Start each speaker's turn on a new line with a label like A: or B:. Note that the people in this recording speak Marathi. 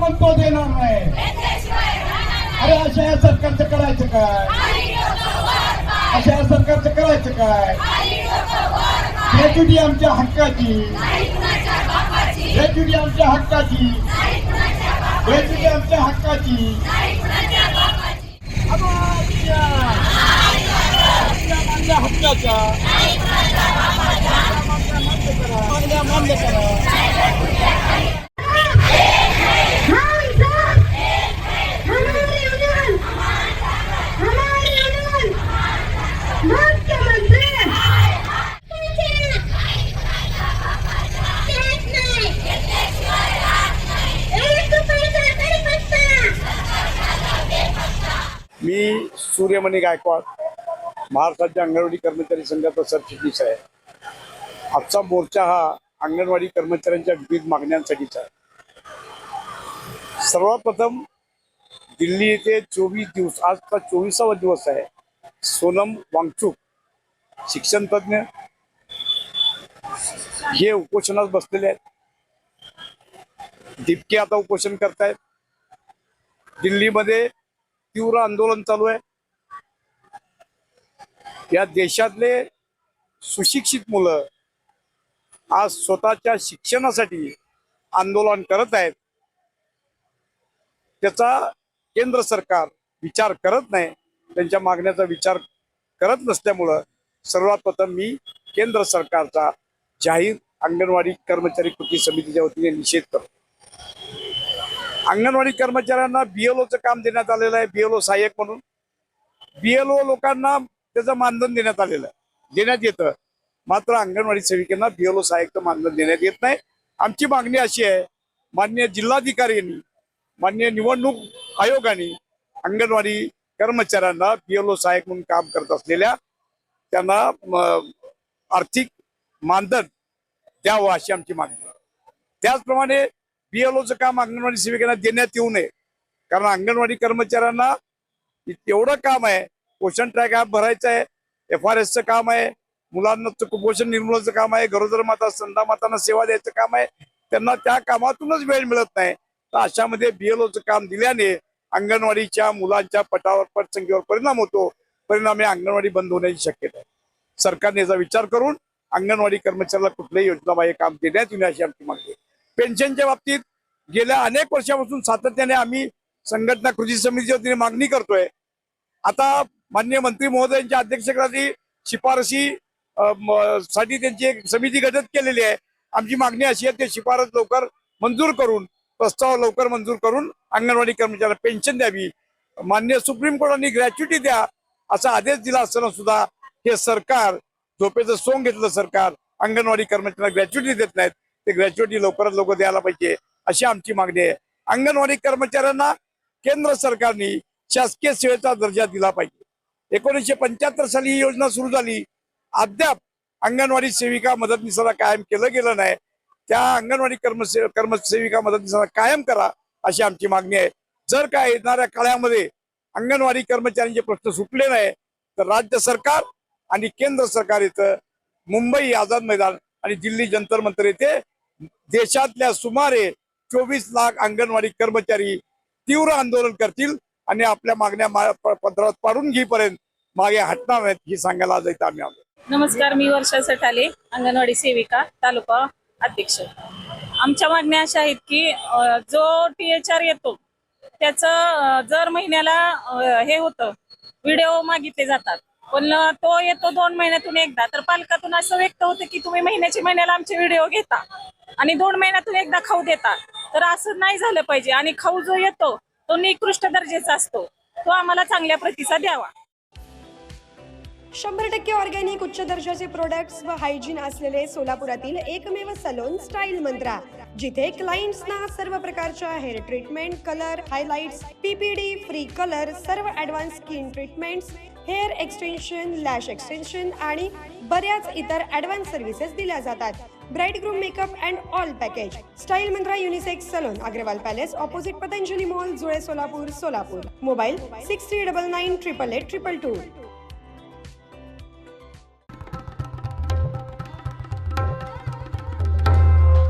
A: म्हणतो देणार नाही. अरे अशा या सरकारचं करायचं काय? अशा या सरकारचं करायचं काय? ग्रॅच्युटी आमच्या हक्काची, ग्रॅच्युटी आमच्या हक्काची, ग्रॅच्युटी आमच्या हक्काची. आपल्या हक्काच्या मागण्या मान्य करा.
B: मी सूर्यमणी गायकवाड, महाराष्ट्र अंगणवाडी कर्मचारी संघाचा सरचिटणीस आहे. आजचा मोर्चा हा अंगणवाडी कर्मचाऱ्यांच्या विविध मागण्यांसाठीचा आहे. सर्वप्रथम दिल्ली येथे 24 दिवस, आजचा 24वा दिवस आहे. सोनम वांगचुक शिक्षण तज्ञ हे उपोषणास बसलेले आहेत. दिपके आता उपोषण करतायत. दिल्लीमध्ये तीव्र आंदोलन चालू आहे. या देशातले सुशिक्षित मुलं आज स्वतःच्या शिक्षणासाठी आंदोलन करत आहेत. त्याचा केंद्र सरकार विचार करत नाही. त्यांच्या मागण्याचा विचार करत नसल्यामुळं सर्वात प्रथम मी केंद्र सरकारचा जाहीर अंगणवाडी कर्मचारी कृती समितीच्या वतीने निषेध करतो. अंगणवाडी कर्मचाऱ्यांना BLOचं काम देण्यात आलेलं आहे, BLO सहाय्यक म्हणून. BLO लोकांना त्याचं मानधन देण्यात आलेलं आहे, देण्यात येतं. मात्र अंगणवाडी सेविकांना BLO सहाय्यकचं मानधन देण्यात येत नाही. आमची मागणी अशी आहे, माननीय जिल्हाधिकाऱ्यांनी, माननीय निवडणूक आयोगाने अंगणवाडी कर्मचाऱ्यांना BLO सहाय्यक म्हणून काम करत असलेल्या त्यांना आर्थिक मानधन द्यावं अशी आमची मागणी आहे. त्याचप्रमाणे BLOचं काम अंगणवाडी सेविकांना देण्यात येऊ नये. कारण अंगणवाडी कर्मचाऱ्यांना एवढं काम आहे, पोषण ट्रॅक ॲप भरायचं आहे, FRSचं काम आहे, मुलांना कुपोषण निर्मूलनाचं काम आहे, गरोदर माता संधा मातांना सेवा द्यायचं काम आहे. त्यांना त्या कामातूनच वेळ मिळत नाही. तर अशामध्ये BLOचं काम दिल्याने अंगणवाडीच्या मुलांच्या पटसंख्येवर परिणाम होतो. परिणामी अंगणवाडी बंद होण्याची शक्यता आहे. सरकारने याचा विचार करून अंगणवाडी कर्मचाऱ्याला कुठल्याही योजनाबाह्य काम देण्यात येऊ नये अशी आमची मागणी आहे. पेन्शनच्या बाबतीत गेल्या अनेक वर्षापासून सातत्याने आम्ही संघटना कृती समितीच्या वतीने मागणी करतोय. आता माननीय मंत्री महोदयांच्या अध्यक्षतेखाली शिफारशी साठी त्यांची एक समिती गठीत केलेली आहे. आमची मागणी अशी आहे, ते शिफारस लवकर मंजूर करून, प्रस्ताव लवकर मंजूर करून अंगणवाडी कर्मचाऱ्यांना पेन्शन द्यावी. माननीय सुप्रीम कोर्टाने ग्रॅच्युटी द्या असा आदेश दिला असताना सुद्धा हे सरकार, झोपेचं सोंग घेतलं सरकार, अंगणवाडी कर्मचाऱ्यांना ग्रॅच्युटी देत नाहीत. ते ग्रॅच्युटी लवकरात लवकर द्यायला पाहिजे अशी आमची मागणी आहे. अंगणवाडी कर्मचाऱ्यांना केंद्र सरकारने शासकीय सेवेचा दर्जा दिला पाहिजे. 1975 साली ही योजना सुरू झाली. अद्याप अंगणवाडी सेविका मदतनीसाला कायम केलं गेलं नाही. त्या अंगणवाडी कर्मसेविका मदतनीसाला कायम करा अशी आमची मागणी आहे. जर काय येणाऱ्या काळामध्ये अंगणवाडी कर्मचाऱ्यांचे प्रश्न सुटले नाही तर राज्य सरकार आणि केंद्र सरकार इथं मुंबई आझाद मैदान आणि दिल्ली जंतर मंतर येथे देशातल्या सुमारे 24 लाख अंगणवाडी कर्मचारी तीव्र आंदोलन करतील आणि आपल्या मागण्या पत्रात पाडून घेईपर्यंत मागे हटणार नाहीत ही सांगायला आज इथं आम्ही आलो.
C: नमस्कार, मी वर्षा सठाले, अंगणवाडी सेविका, तालुका अध्यक्ष. आमच्या मागण्या अशा आहेत की जो THR येतो त्याचं दर महिन्याला हे होतं, व्हिडिओ मागितले जातात. पण तो येतो 2 महिन्यातून एकदा. तर पालकातून असं व्यक्त होतं की तुम्ही महिन्याला आमचे व्हिडिओ घेता आणि 2 महिन्यातून एकदा खाऊ देता. तर असं नाही झालं पाहिजे. आणि खाऊ जो येतो तो निकृष्ट दर्जाचा असतो, तो आम्हाला चांगल्या प्रतीचा द्यावा.
D: 100% ऑर्गॅनिक उच्च दर्जाचे प्रोडक्ट्स व हायजीन असलेले सोलापुरातील एकमेव सलोन स्टाईल मंत्रा, जिथे क्लायंट्सना सर्व प्रकारच्या hair treatment, colour, highlights, PPD, free colour, सर्व advance skin treatments, hair extension, lash extension आणि बऱ्याच इतर ॲडव्हान्स सर्व्हिसेस दिल्या जातात. Bride groom makeup and all package. Style Mantra unisex salon, Agrawal palace, opposite Patanjali mall, Jule, Solapur. Mobile 6399888822.